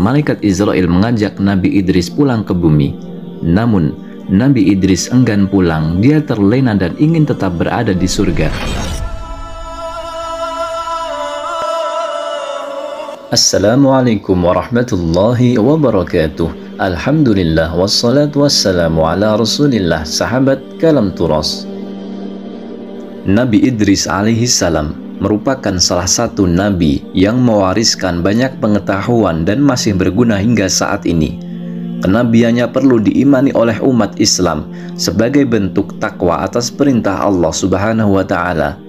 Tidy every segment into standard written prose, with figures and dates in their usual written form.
malaikat Israel mengajak Nabi Idris pulang ke bumi. Namun, Nabi Idris enggan pulang. Dia terlena dan ingin tetap berada di surga. Assalamualaikum warahmatullahi wabarakatuh. Alhamdulillah wassalatu wassalamu ala rasulillah. Sahabat Kalam Turas, Nabi Idris alaihi salam merupakan salah satu nabi yang mewariskan banyak pengetahuan dan masih berguna hingga saat ini. Kenabiannya perlu diimani oleh umat Islam sebagai bentuk takwa atas perintah Allah Subhanahu wa Ta'ala.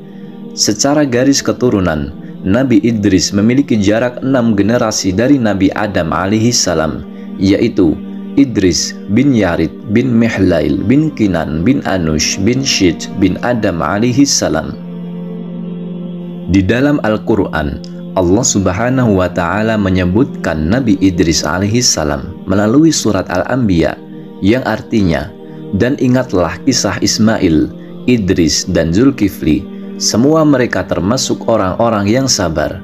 Secara garis keturunan, Nabi Idris memiliki jarak 6 generasi dari Nabi Adam alaihi salam, yaitu Idris bin Yarid bin Mihlail bin Kinan bin Anush bin Shid bin Adam alaihi salam. Di dalam Al-Quran, Allah Subhanahu wa Ta'ala menyebutkan Nabi Idris alaihi salam melalui surat Al-Anbiya, yang artinya, dan ingatlah kisah Ismail, Idris dan Zulkifli. Semua mereka termasuk orang-orang yang sabar.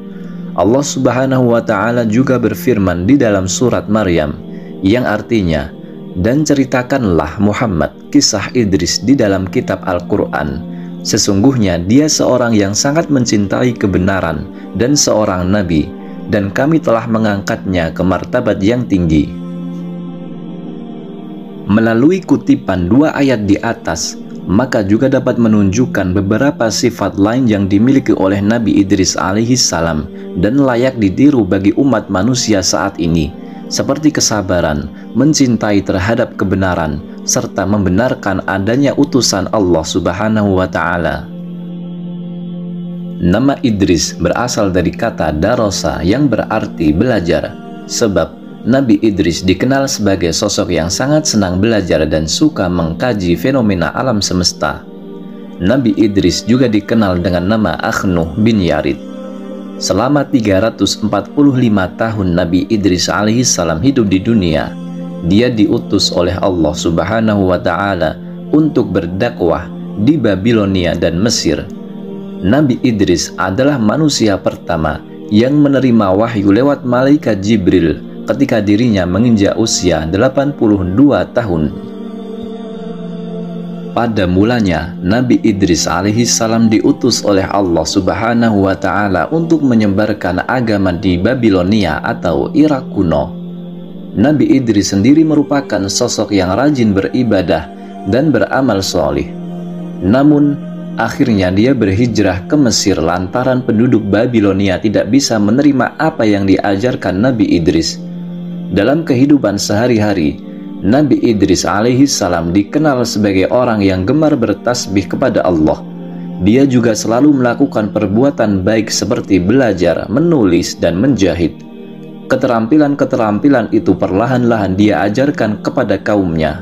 Allah Subhanahu wa Ta'ala juga berfirman di dalam surat Maryam, yang artinya, dan ceritakanlah Muhammad kisah Idris di dalam kitab Al-Quran. Sesungguhnya dia seorang yang sangat mencintai kebenaran dan seorang nabi, dan kami telah mengangkatnya ke martabat yang tinggi. Melalui kutipan 2 ayat di atas, maka juga dapat menunjukkan beberapa sifat lain yang dimiliki oleh Nabi Idris alaihi salam dan layak ditiru bagi umat manusia saat ini, seperti kesabaran, mencintai terhadap kebenaran, serta membenarkan adanya utusan Allah Subhanahu wa Ta'ala. Nama Idris berasal dari kata darosa yang berarti belajar, sebab Nabi Idris dikenal sebagai sosok yang sangat senang belajar dan suka mengkaji fenomena alam semesta. Nabi Idris juga dikenal dengan nama Akhnuh bin Yarid. Selama 345 tahun Nabi Idris alaihi salam hidup di dunia, dia diutus oleh Allah Subhanahu wa Ta'ala untuk berdakwah di Babilonia dan Mesir. Nabi Idris adalah manusia pertama yang menerima wahyu lewat malaikat Jibril ketika dirinya menginjak usia 82 tahun. Pada mulanya, Nabi Idris alaihi salam diutus oleh Allah Subhanahu wa Ta'ala untuk menyebarkan agama di Babilonia atau Irak kuno. Nabi Idris sendiri merupakan sosok yang rajin beribadah dan beramal solih. Namun, akhirnya dia berhijrah ke Mesir lantaran penduduk Babilonia tidak bisa menerima apa yang diajarkan Nabi Idris. Dalam kehidupan sehari-hari, Nabi Idris alaihi salam dikenal sebagai orang yang gemar bertasbih kepada Allah. Dia juga selalu melakukan perbuatan baik seperti belajar, menulis, dan menjahit. Keterampilan-keterampilan itu perlahan-lahan dia ajarkan kepada kaumnya.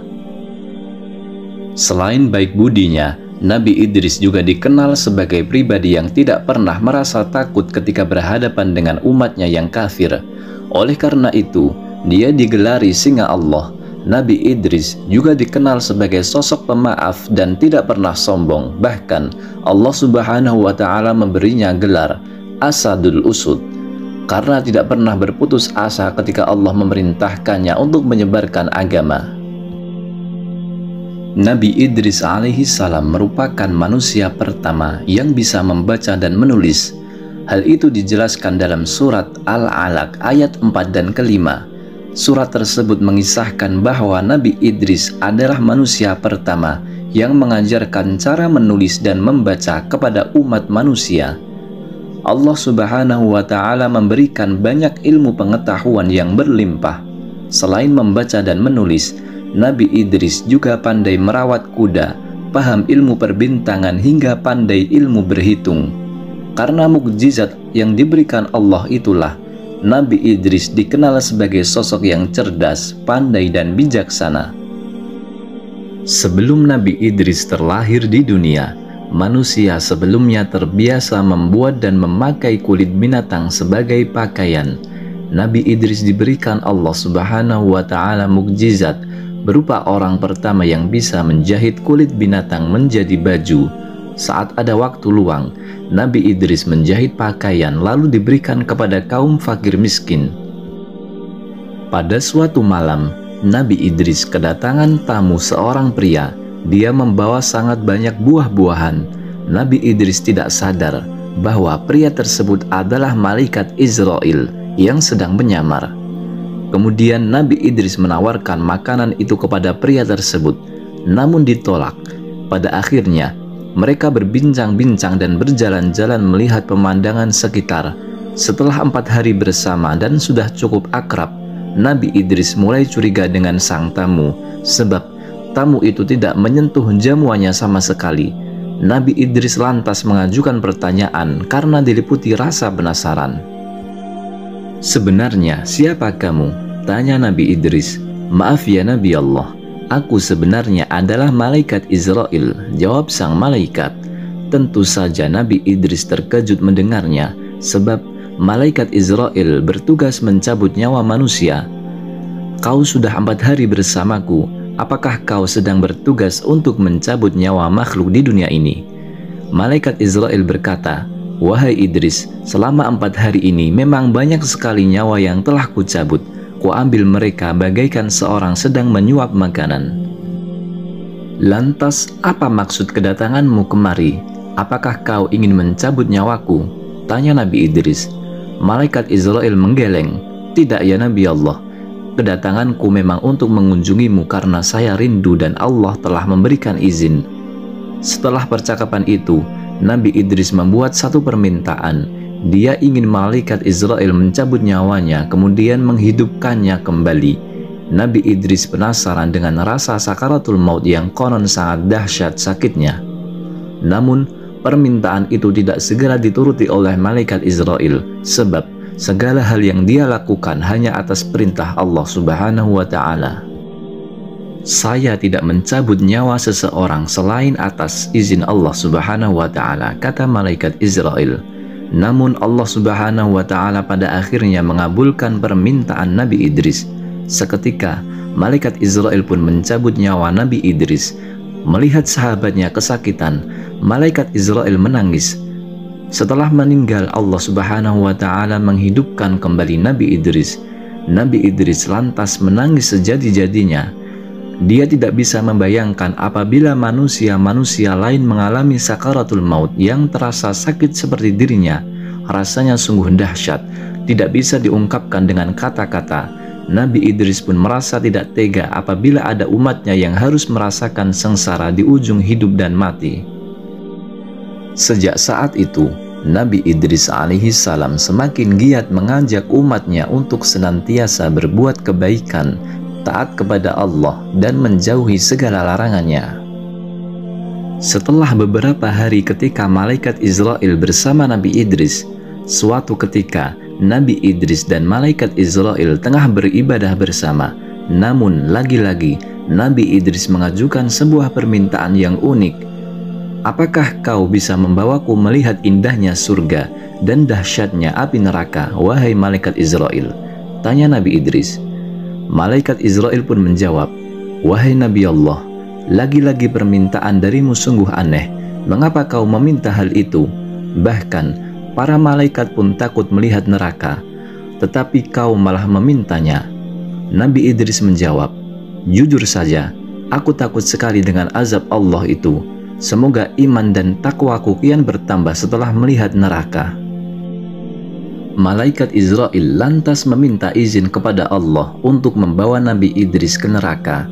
Selain baik budinya, Nabi Idris juga dikenal sebagai pribadi yang tidak pernah merasa takut ketika berhadapan dengan umatnya yang kafir. Oleh karena itu, dia digelari singa Allah. Nabi Idris juga dikenal sebagai sosok pemaaf dan tidak pernah sombong. Bahkan Allah Subhanahu wa Ta'ala memberinya gelar Asadul Usud karena tidak pernah berputus asa ketika Allah memerintahkannya untuk menyebarkan agama. Nabi Idris alaihi salam merupakan manusia pertama yang bisa membaca dan menulis. Hal itu dijelaskan dalam surat Al-Alaq ayat 4 dan ke-5. Surat tersebut mengisahkan bahwa Nabi Idris adalah manusia pertama yang mengajarkan cara menulis dan membaca kepada umat manusia. Allah Subhanahu wa Ta'ala memberikan banyak ilmu pengetahuan yang berlimpah. Selain membaca dan menulis, Nabi Idris juga pandai merawat kuda, paham ilmu perbintangan hingga pandai ilmu berhitung. Karena mukjizat yang diberikan Allah itulah, Nabi Idris dikenal sebagai sosok yang cerdas, pandai, dan bijaksana. Sebelum Nabi Idris terlahir di dunia, manusia sebelumnya terbiasa membuat dan memakai kulit binatang sebagai pakaian. Nabi Idris diberikan Allah Subhanahu wa Ta'ala mukjizat berupa orang pertama yang bisa menjahit kulit binatang menjadi baju. Saat ada waktu luang, Nabi Idris menjahit pakaian lalu diberikan kepada kaum fakir miskin. Pada suatu malam, Nabi Idris kedatangan tamu seorang pria. Dia membawa sangat banyak buah-buahan. Nabi Idris tidak sadar bahwa pria tersebut adalah malaikat Israel yang sedang menyamar. Kemudian Nabi Idris menawarkan makanan itu kepada pria tersebut, namun ditolak. Pada akhirnya, mereka berbincang-bincang dan berjalan-jalan melihat pemandangan sekitar. Setelah 4 hari bersama dan sudah cukup akrab, Nabi Idris mulai curiga dengan sang tamu, sebab tamu itu tidak menyentuh jamuannya sama sekali. Nabi Idris lantas mengajukan pertanyaan karena diliputi rasa penasaran. "Sebenarnya siapa kamu?" tanya Nabi Idris. "Maaf ya Nabi Allah, aku sebenarnya adalah malaikat Israel," jawab sang malaikat. Tentu saja Nabi Idris terkejut mendengarnya, sebab malaikat Israel bertugas mencabut nyawa manusia. "Kau sudah 4 hari bersamaku, apakah kau sedang bertugas untuk mencabut nyawa makhluk di dunia ini?" Malaikat Israel berkata, "Wahai Idris, selama 4 hari ini memang banyak sekali nyawa yang telah kucabut. Kuambil mereka bagaikan seorang sedang menyuap makanan." "Lantas apa maksud kedatanganmu kemari? Apakah kau ingin mencabut nyawaku?" tanya Nabi Idris. Malaikat Israel menggeleng. "Tidak ya Nabi Allah, kedatanganku memang untuk mengunjungimu karena saya rindu dan Allah telah memberikan izin." Setelah percakapan itu, Nabi Idris membuat satu permintaan. Dia ingin malaikat Israel mencabut nyawanya kemudian menghidupkannya kembali. Nabi Idris penasaran dengan rasa sakaratul maut yang konon sangat dahsyat sakitnya. Namun permintaan itu tidak segera dituruti oleh malaikat Israel, sebab segala hal yang dia lakukan hanya atas perintah Allah Subhanahu wa Ta'ala. "Saya tidak mencabut nyawa seseorang selain atas izin Allah Subhanahu wa Ta'ala," kata malaikat Israel. Namun Allah Subhanahu wa Ta'ala pada akhirnya mengabulkan permintaan Nabi Idris. Seketika malaikat Israel pun mencabut nyawa Nabi Idris. Melihat sahabatnya kesakitan, malaikat Israel menangis. Setelah meninggal, Allah Subhanahu wa Ta'ala menghidupkan kembali Nabi Idris. Nabi Idris lantas menangis sejadi-jadinya. Dia tidak bisa membayangkan apabila manusia-manusia lain mengalami sakaratul maut yang terasa sakit seperti dirinya. Rasanya sungguh dahsyat, tidak bisa diungkapkan dengan kata-kata. Nabi Idris pun merasa tidak tega apabila ada umatnya yang harus merasakan sengsara di ujung hidup dan mati. Sejak saat itu, Nabi Idris alaihissalam semakin giat mengajak umatnya untuk senantiasa berbuat kebaikan, taat kepada Allah, dan menjauhi segala larangannya. Setelah beberapa hari ketika malaikat Israel bersama Nabi Idris, suatu ketika Nabi Idris dan malaikat Israel tengah beribadah bersama. Namun lagi-lagi Nabi Idris mengajukan sebuah permintaan yang unik. "Apakah kau bisa membawaku melihat indahnya surga dan dahsyatnya api neraka, wahai malaikat Israel?" tanya Nabi Idris. Malaikat Israel pun menjawab, "Wahai Nabi Allah, lagi-lagi permintaan darimu sungguh aneh. Mengapa kau meminta hal itu? Bahkan para malaikat pun takut melihat neraka, tetapi kau malah memintanya." Nabi Idris menjawab, "Jujur saja, aku takut sekali dengan azab Allah itu. Semoga iman dan takwaku kian bertambah setelah melihat neraka." Malaikat Israel lantas meminta izin kepada Allah untuk membawa Nabi Idris ke neraka.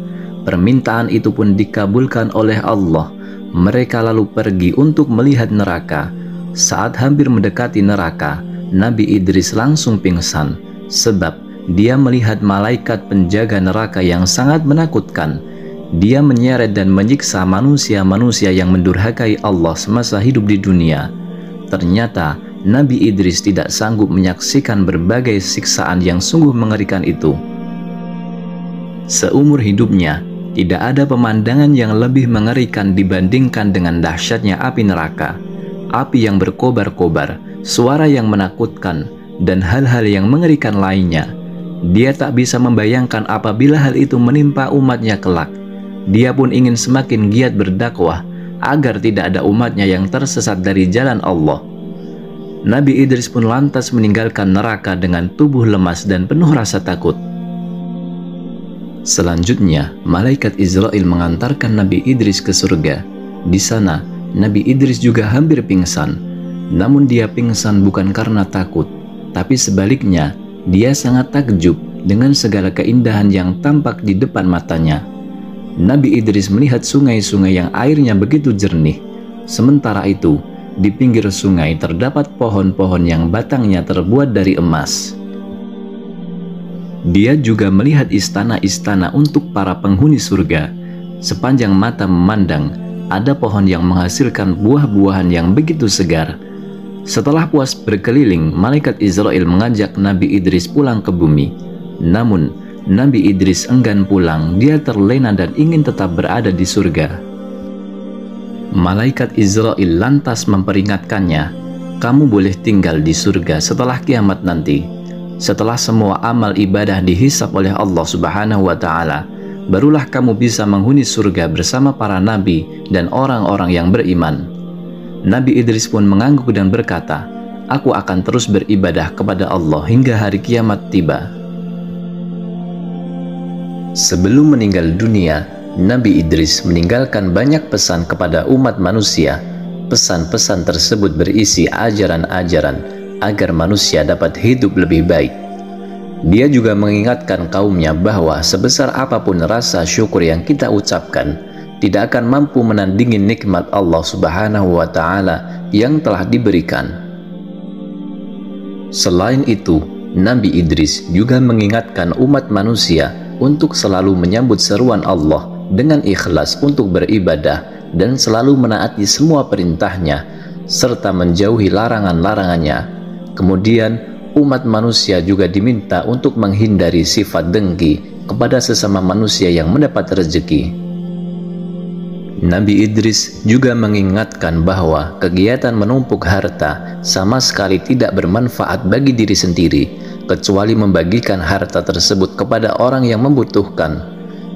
Permintaan itu pun dikabulkan oleh Allah. Mereka lalu pergi untuk melihat neraka. Saat hampir mendekati neraka, Nabi Idris langsung pingsan, sebab dia melihat malaikat penjaga neraka yang sangat menakutkan. Dia menyeret dan menyiksa manusia-manusia yang mendurhakai Allah semasa hidup di dunia. Ternyata Nabi Idris tidak sanggup menyaksikan berbagai siksaan yang sungguh mengerikan itu. Seumur hidupnya, tidak ada pemandangan yang lebih mengerikan dibandingkan dengan dahsyatnya api neraka. Api yang berkobar-kobar, suara yang menakutkan, dan hal-hal yang mengerikan lainnya. Dia tak bisa membayangkan apabila hal itu menimpa umatnya kelak. Dia pun ingin semakin giat berdakwah agar tidak ada umatnya yang tersesat dari jalan Allah. Nabi Idris pun lantas meninggalkan neraka dengan tubuh lemas dan penuh rasa takut. Selanjutnya, malaikat Israel mengantarkan Nabi Idris ke surga. Di sana, Nabi Idris juga hampir pingsan. Namun dia pingsan bukan karena takut, tapi sebaliknya, dia sangat takjub dengan segala keindahan yang tampak di depan matanya. Nabi Idris melihat sungai-sungai yang airnya begitu jernih. Sementara itu, di pinggir sungai terdapat pohon-pohon yang batangnya terbuat dari emas. Dia juga melihat istana-istana untuk para penghuni surga. Sepanjang mata memandang, ada pohon yang menghasilkan buah-buahan yang begitu segar. Setelah puas berkeliling, malaikat Israel mengajak Nabi Idris pulang ke bumi. Namun, Nabi Idris enggan pulang, dia terlena dan ingin tetap berada di surga. Malaikat Israel lantas memperingatkannya, "Kamu boleh tinggal di surga setelah kiamat nanti. Setelah semua amal ibadah dihisap oleh Allah Subhanahu wa Ta'ala, barulah kamu bisa menghuni surga bersama para nabi dan orang-orang yang beriman." Nabi Idris pun mengangguk dan berkata, "Aku akan terus beribadah kepada Allah hingga hari kiamat tiba." Sebelum meninggal dunia, Nabi Idris meninggalkan banyak pesan kepada umat manusia. Pesan-pesan tersebut berisi ajaran-ajaran agar manusia dapat hidup lebih baik. Dia juga mengingatkan kaumnya bahwa sebesar apapun rasa syukur yang kita ucapkan, tidak akan mampu menandingi nikmat Allah Subhanahu wa Ta'ala yang telah diberikan. Selain itu, Nabi Idris juga mengingatkan umat manusia untuk selalu menyambut seruan Allah dengan ikhlas untuk beribadah dan selalu menaati semua perintahnya serta menjauhi larangan-larangannya. Kemudian umat manusia juga diminta untuk menghindari sifat dengki kepada sesama manusia yang mendapat rezeki. Nabi Idris juga mengingatkan bahwa kegiatan menumpuk harta sama sekali tidak bermanfaat bagi diri sendiri, kecuali membagikan harta tersebut kepada orang yang membutuhkan.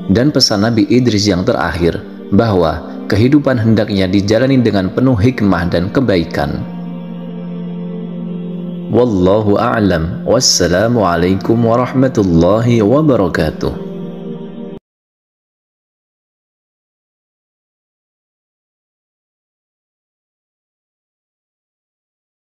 Dan pesan Nabi Idris yang terakhir, bahwa kehidupan hendaknya dijalani dengan penuh hikmah dan kebaikan. Wallahu a'lam. Wassalamualaikum warahmatullahi wabarakatuh.